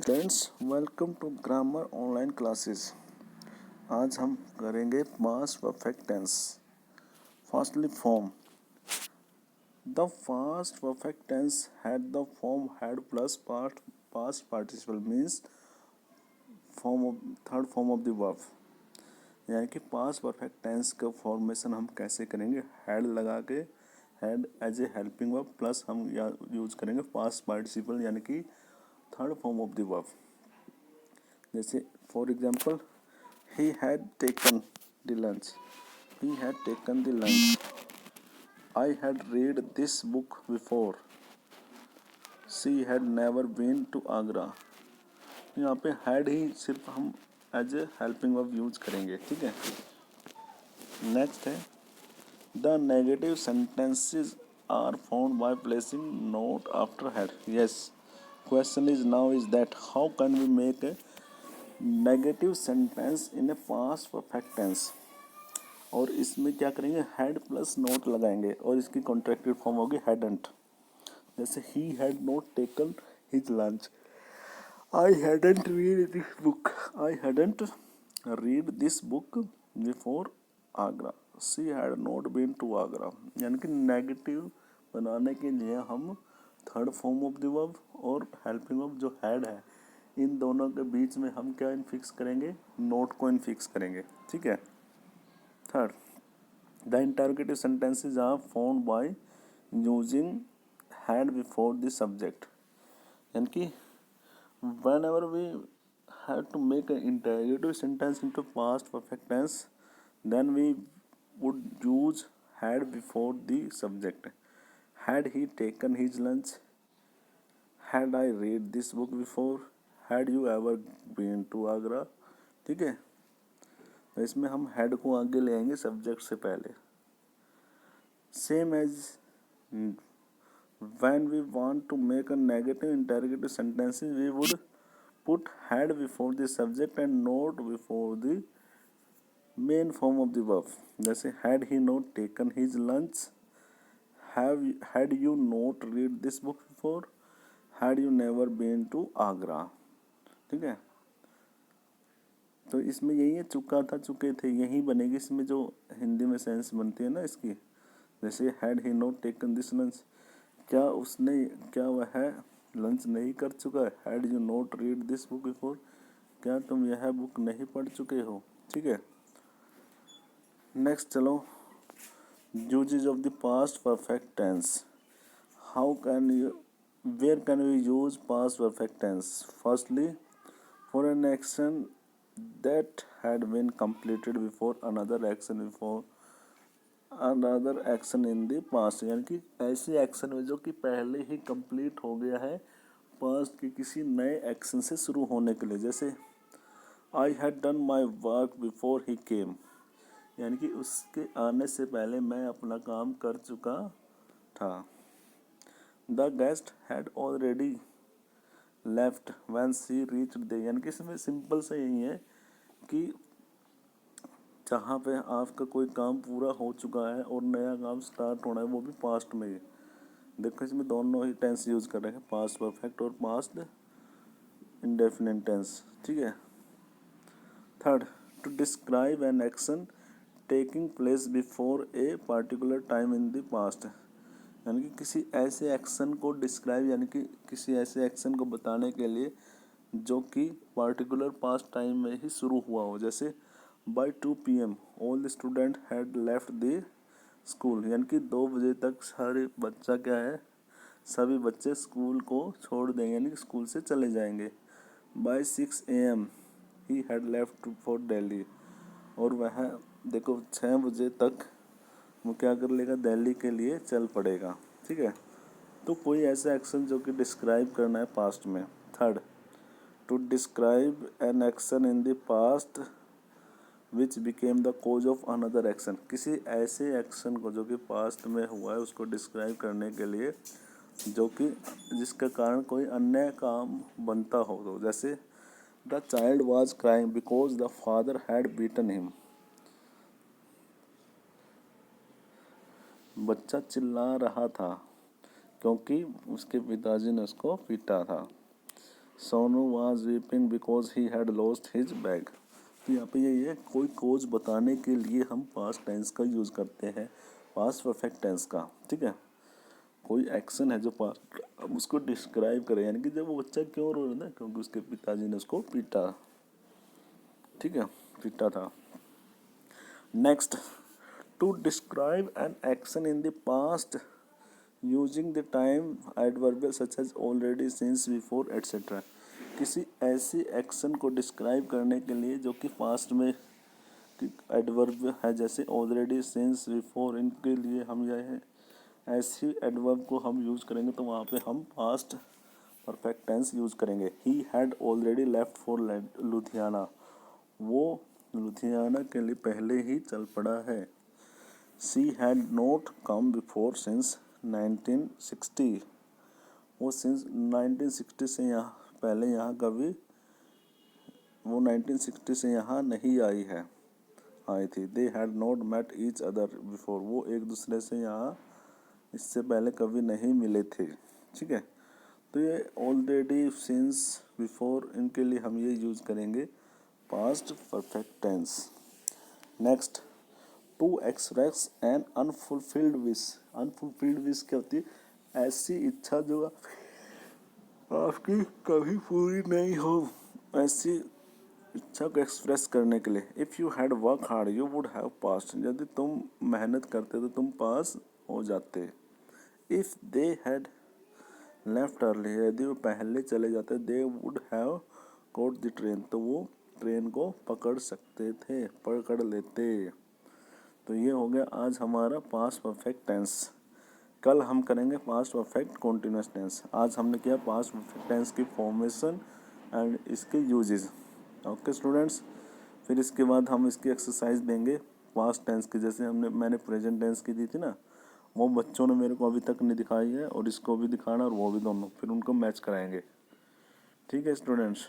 Students, welcome to grammar online classes. आज हम करेंगे past perfect tense. Firstly form. The past perfect tense had the form had plus past participle means form of third form of the verb. यानी कि past perfect tense का formation हम कैसे करेंगे, had लगा के, had as a helping verb plus हम use करेंगे पास्ट पार्टिसिपल यानी कि third form of the verb. जैसे for example, he had taken the lunch. He had taken the lunch. I had read this book before. She had never been to Agra. यहाँ पे had ही सिर्फ हम as a helping verb use करेंगे, ठीक है। Next है the negative sentences are found by placing not after had. Yes, question is now is that how can we make a negative sentence in a past perfect tense. और इसमें क्या करेंगे, had plus note लगाएंगे और इसकी contracted form होगी hadn't. जैसे ही had not taken his lunch, I hadn't read this book, I hadn't read this book before Agra, she had not been to Agra. यानी कि नेगेटिव बनाने के लिए हम third form of the verb और हेल्पिंग वर्ब जो हैड है, इन दोनों के बीच में हम क्या इनफिक्स करेंगे, नोट को इनफिक्स करेंगे, ठीक है। Third, the interrogative sentences are found by using had before the subject. यानी कि whenever we have to make an interrogative sentence into past perfect tense, then we would use had before the subject. Had he taken his lunch? Had I read this book before? Had you ever been to Agra? ठीक है, तो इसमें हम had को आगे ले आएंगे subject से पहले। Same as when we want to make a negative interrogative sentences, we would put had before the subject and not before the main form of the verb. जैसे had he not taken his lunch, had you not read this book before, had you never been to Agra। ठीक है, तो इसमें यही है, चुका था चुके थे, यही बनेगी इसमें जो हिंदी में सेंस बनती है ना इसकी। जैसे had he not taken this lunch, क्या वह लंच नहीं कर चुका है। Had you not read this book before, क्या तुम यह बुक नहीं पढ़ चुके हो, ठीक है। नेक्स्ट चलो, usages of the past perfect tense. How can you, where can we use past perfect tense. Firstly, for an action that had been completed before another action before another action in the past. यानी कि ऐसे action में जो कि पहले ही complete हो गया है पास्ट के किसी नए एक्शन से शुरू होने के लिए। जैसे I had done my work before he came, यानी कि उसके आने से पहले मैं अपना काम कर चुका था। The guest had already left when she reached there. यानी कि इसमें सिंपल से यही है कि जहाँ पे आपका कोई काम पूरा हो चुका है और नया काम स्टार्ट होना है, वो भी पास्ट में ही। देखो इसमें दोनों ही टेंस यूज कर रहे हैं, पास्ट परफेक्ट और पास्ट इंडेफिनिट टेंस, ठीक है। Third, to describe an action taking place before a particular time in the past. यानी कि किसी ऐसे एक्शन को डिस्क्राइब, यानी कि किसी ऐसे एक्शन को बताने के लिए जो कि पार्टिकुलर पास्ट टाइम में ही शुरू हुआ हो। जैसे by 2 PM all the student had left the school, यानी कि 2 बजे तक सारे बच्चा क्या है, सभी बच्चे स्कूल को छोड़ देंगे, यानी कि स्कूल से चले जाएंगे। By 6 AM he had left for Delhi, और वह देखो 6 बजे तक वो क्या कर लेगा, दिल्ली के लिए चल पड़ेगा, ठीक है। तो कोई ऐसा एक्शन जो कि डिस्क्राइब करना है पास्ट में। Third, to describe an action in the past which became the cause of another action. किसी ऐसे एक्शन को जो कि पास्ट में हुआ है उसको डिस्क्राइब करने के लिए जो कि जिसके कारण कोई अन्य काम बनता हो। तो जैसे the child was crying because the father had beaten him, बच्चा चिल्ला रहा था क्योंकि उसके पिताजी ने उसको पीटा था। Sonu was weeping because he had lost his bag. तो यहाँ पे यही है, कोई कोज बताने के लिए हम पास्ट टेंस का यूज़ करते हैं, पास्ट परफेक्ट टेंस का, ठीक है। कोई एक्शन है जो पास्ट, हम उसको डिस्क्राइब करें, यानी कि जब वो बच्चा क्यों रो रहा था, क्योंकि उसके पिताजी ने उसको पीटा, ठीक है, पीटा था। Next, to describe an action in the past using the time adverbial such as already, since, before etcetera. किसी ऐसी एक्शन को डिस्क्राइब करने के लिए जो कि पास्ट में एडवर्ब है, जैसे ऑलरेडी, सिंस, बिफोर, इनके लिए हम यह है ऐसी एडवर्ब को हम यूज़ करेंगे तो वहाँ पे हम पास्ट परफेक्ट टेंस यूज़ करेंगे। He had already left for Ludhiana, वो लुधियाना के लिए पहले ही चल पड़ा है। She had not come before since 1960, वो सिंस 1960 से यहाँ पहले यहाँ कभी, वो 1960 से यहाँ नहीं आई थी। They had not met each other before, वो एक दूसरे से यहाँ इससे पहले कभी नहीं मिले थे, ठीक है। तो ये ऑलरेडी, सिंस, बिफोर, इनके लिए हम ये यूज़ करेंगे past perfect tense. Next, to express an unfulfilled wish. Unfulfilled wish क्या होती है? ऐसी इच्छा जो आपकी कभी पूरी नहीं हो, ऐसी इच्छा को एक्सप्रेस करने के लिए। If you had work hard you would have pass, यदि तुम मेहनत करते तो तुम पास हो जाते। If they had left early, यदि वो पहले चले जाते, they would have caught the train, तो वो ट्रेन को पकड़ सकते थे, पकड़ लेते। तो ये हो गया आज हमारा पास्ट परफेक्ट टेंस। कल हम करेंगे पास्ट परफेक्ट कॉन्टिन्यूस टेंस। आज हमने किया पास्ट परफेक्ट टेंस की फॉर्मेशन एंड इसके यूजेस। ओके स्टूडेंट्स, फिर इसके बाद हम इसकी एक्सरसाइज देंगे पास्ट टेंस की, जैसे मैंने प्रेजेंट टेंस की दी थी ना, वो बच्चों ने मेरे को अभी तक नहीं दिखाई है, और इसको भी दिखाना और वो भी, दोनों फिर उनको मैच कराएंगे। ठीक है स्टूडेंट्स।